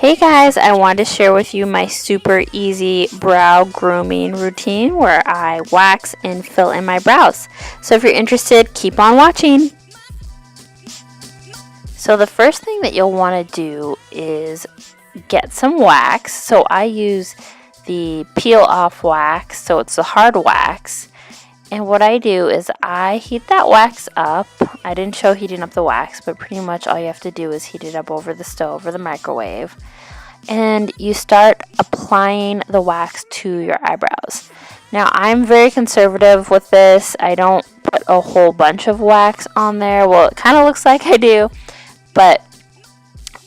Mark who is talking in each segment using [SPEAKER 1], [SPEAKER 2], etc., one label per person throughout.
[SPEAKER 1] Hey guys, I wanted to share with you my super easy brow grooming routine where I wax and fill in my brows. So if you're interested, keep on watching. So the first thing that you'll want to do is get some wax. So I use the peel off wax, so it's the hard wax. And what I do is I heat that wax up. I didn't show heating up the wax, but pretty much all you have to do is heat it up over the stove or the microwave. And you start applying the wax to your eyebrows. Now I'm very conservative with this. I don't put a whole bunch of wax on there. Well, it kind of looks like I do, but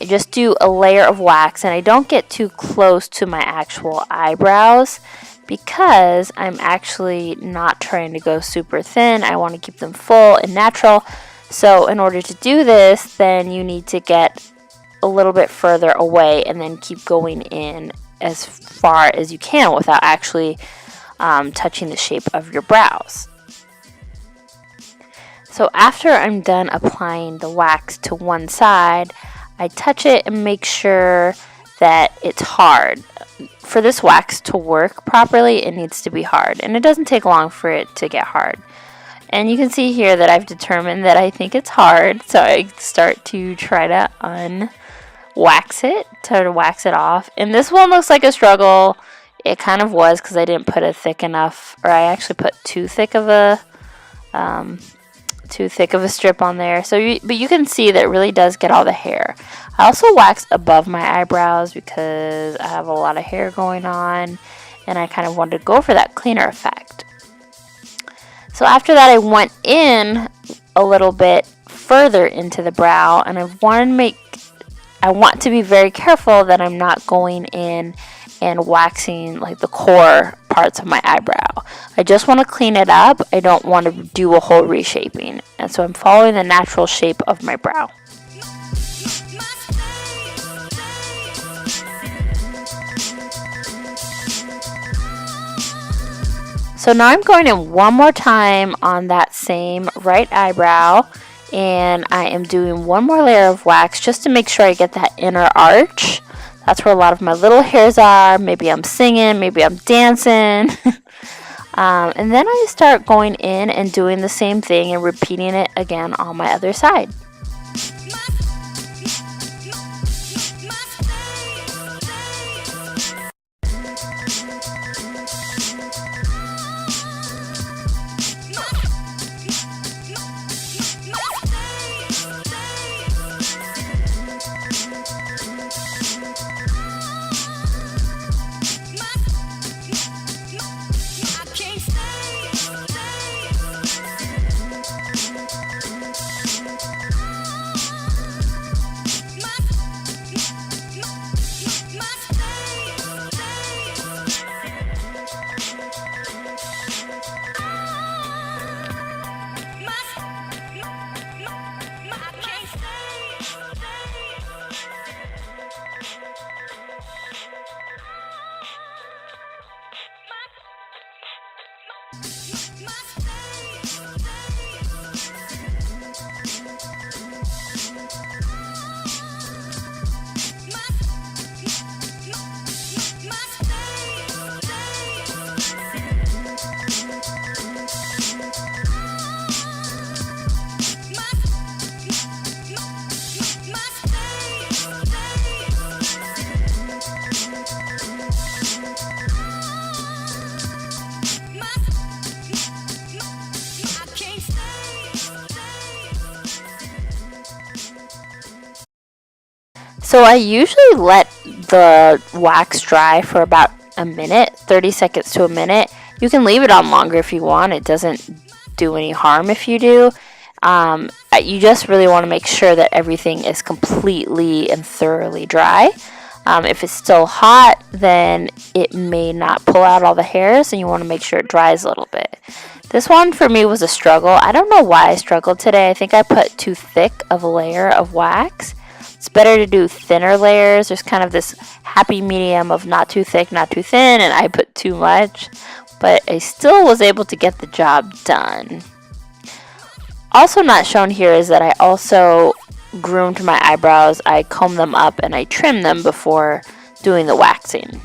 [SPEAKER 1] I just do a layer of wax, and I don't get too close to my actual eyebrows because I'm actually not trying to go super thin. I want to keep them full and natural. So in order to do this, then you need to get a little bit further away and then keep going in as far as you can without actually touching the shape of your brows. So after I'm done applying the wax to one side, I touch it and make sure that it's hard. For this wax to work properly, it needs to be hard, and it doesn't take long for it to get hard. And you can see here that I've determined that I think it's hard, so I start to try to wax it off. And this one looks like a struggle. It kind of was because I didn't put a thick enough, or I actually put too thick of a strip on there. But you can see that it really does get all the hair. I also wax above my eyebrows because I have a lot of hair going on, and I kind of wanted to go for that cleaner effect. So after that, I went in a little bit further into the brow, and I want to be very careful that I'm not going in and waxing like the core parts of my eyebrow. I just want to clean it up. I don't want to do a whole reshaping. And so I'm following the natural shape of my brow. So now I'm going in one more time on that same right eyebrow, and I am doing one more layer of wax just to make sure I get that inner arch. That's where a lot of my little hairs are. Maybe I'm singing, maybe I'm dancing. And then I start going in and doing the same thing and repeating it again on my other side. So I usually let the wax dry for about a minute, 30 seconds to a minute. You can leave it on longer if you want. It doesn't do any harm if you do. You just really want to make sure that everything is completely and thoroughly dry. If it's still hot, then it may not pull out all the hairs, and you want to make sure it dries a little bit. This one for me was a struggle. I don't know why I struggled today. I think I put too thick of a layer of wax. It's better to do thinner layers. There's kind of this happy medium of not too thick, not too thin, and I put too much. But I still was able to get the job done. Also not shown here is that I also groomed my eyebrows, I comb them up and I trim them before doing the waxing.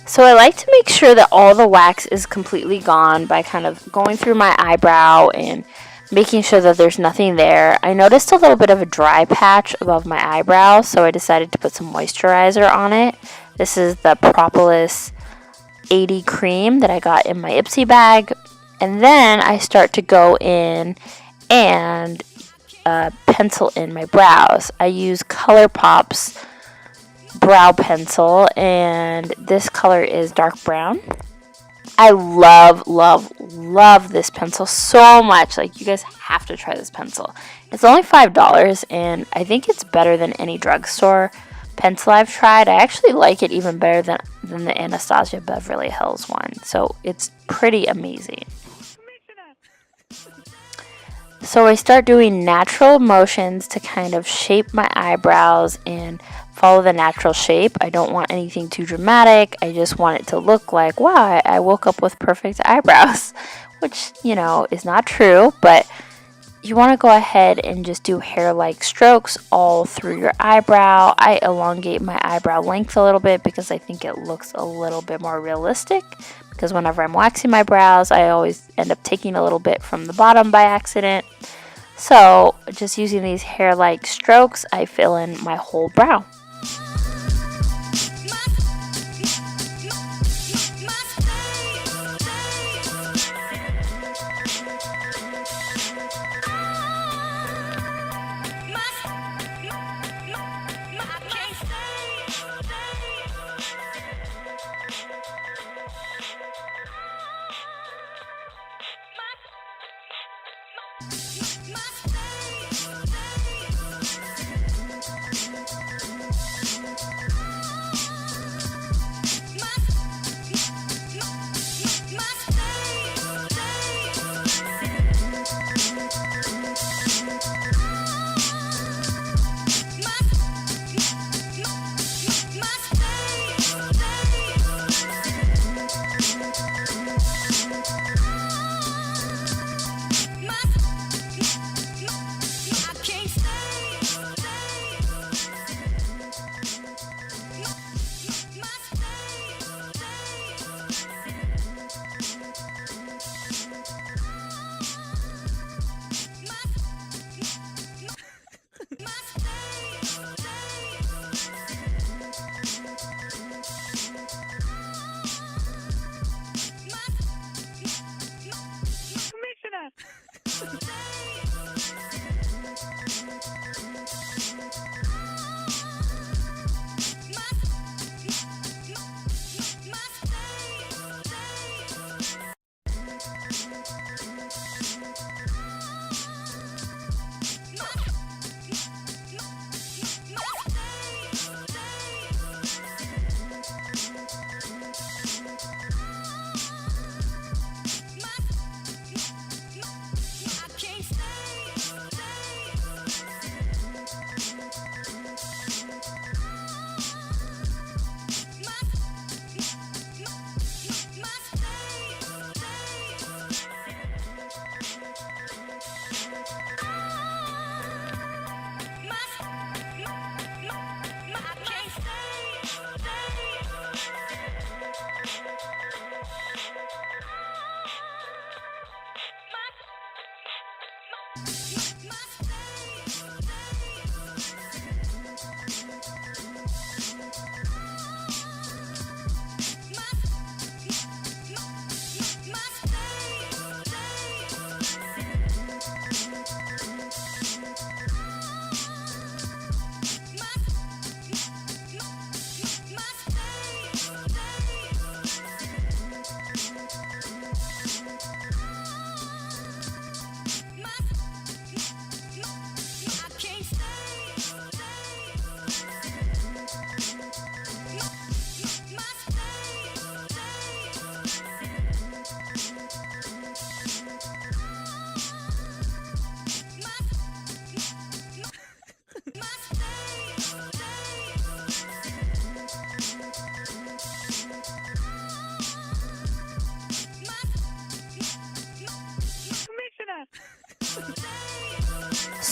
[SPEAKER 1] So I like to make sure that all the wax is completely gone by kind of going through my eyebrow and making sure that there's nothing there. I noticed a little bit of a dry patch above my eyebrow, so I decided to put some moisturizer on it. This is the Propolis 80 cream that I got in my Ipsy bag. And then I start to go in and pencil in my brows. I use ColourPop's brow pencil, and this color is dark brown. I love this pencil so much. Like, you guys have to try this pencil. It's only $5, and I think it's better than any drugstore pencil I've tried. I actually like it even better than the Anastasia Beverly Hills one. So it's pretty amazing. So I start doing natural motions to kind of shape my eyebrows and follow the natural shape. I don't want anything too dramatic. I just want it to look like, wow, I woke up with perfect eyebrows, which, you know, is not true, but you want to go ahead and just do hair-like strokes all through your eyebrow. I elongate my eyebrow length a little bit because I think it looks a little bit more realistic, because whenever I'm waxing my brows, I always end up taking a little bit from the bottom by accident. So just using these hair-like strokes, I fill in my whole brow.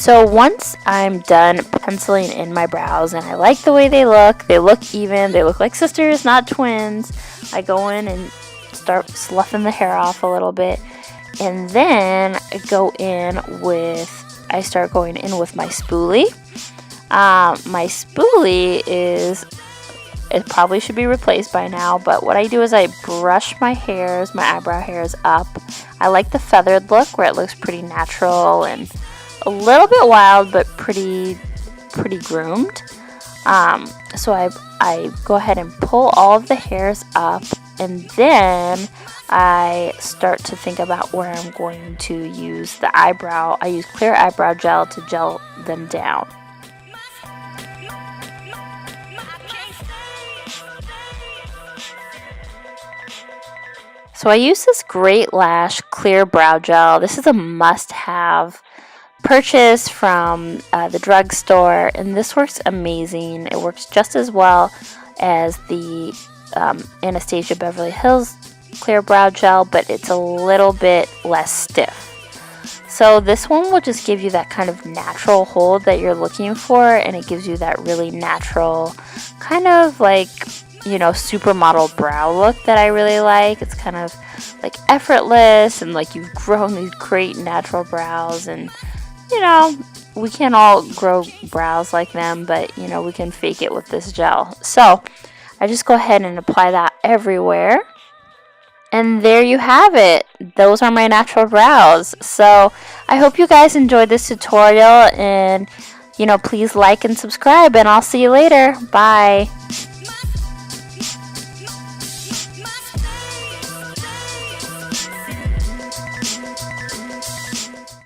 [SPEAKER 1] So once I'm done penciling in my brows and I like the way they look even, they look like sisters, not twins, I go in and start sloughing the hair off a little bit, and then I start going in with my spoolie. My spoolie it probably should be replaced by now, but what I do is I brush my eyebrow hairs up. I like the feathered look where it looks pretty natural and a little bit wild, but pretty groomed. So I go ahead and pull all of the hairs up, and then I start to think about where I'm going to use the eyebrow. I use clear eyebrow gel to gel them down. So I use this Great Lash Clear Brow Gel. This is a must-have purchase from the drugstore, and this works amazing. It works just as well as the Anastasia Beverly Hills Clear Brow Gel, but it's a little bit less stiff. So this one will just give you that kind of natural hold that you're looking for, and it gives you that really natural kind of like, you know, supermodel brow look that I really like. It's kind of like effortless, and like you've grown these great natural brows, and you know, we can't all grow brows like them, but you know, we can fake it with this gel. So I just go ahead and apply that everywhere, and there you have it. Those are my natural brows. So I hope you guys enjoyed this tutorial, and you know, please like and subscribe, and I'll see you later. Bye.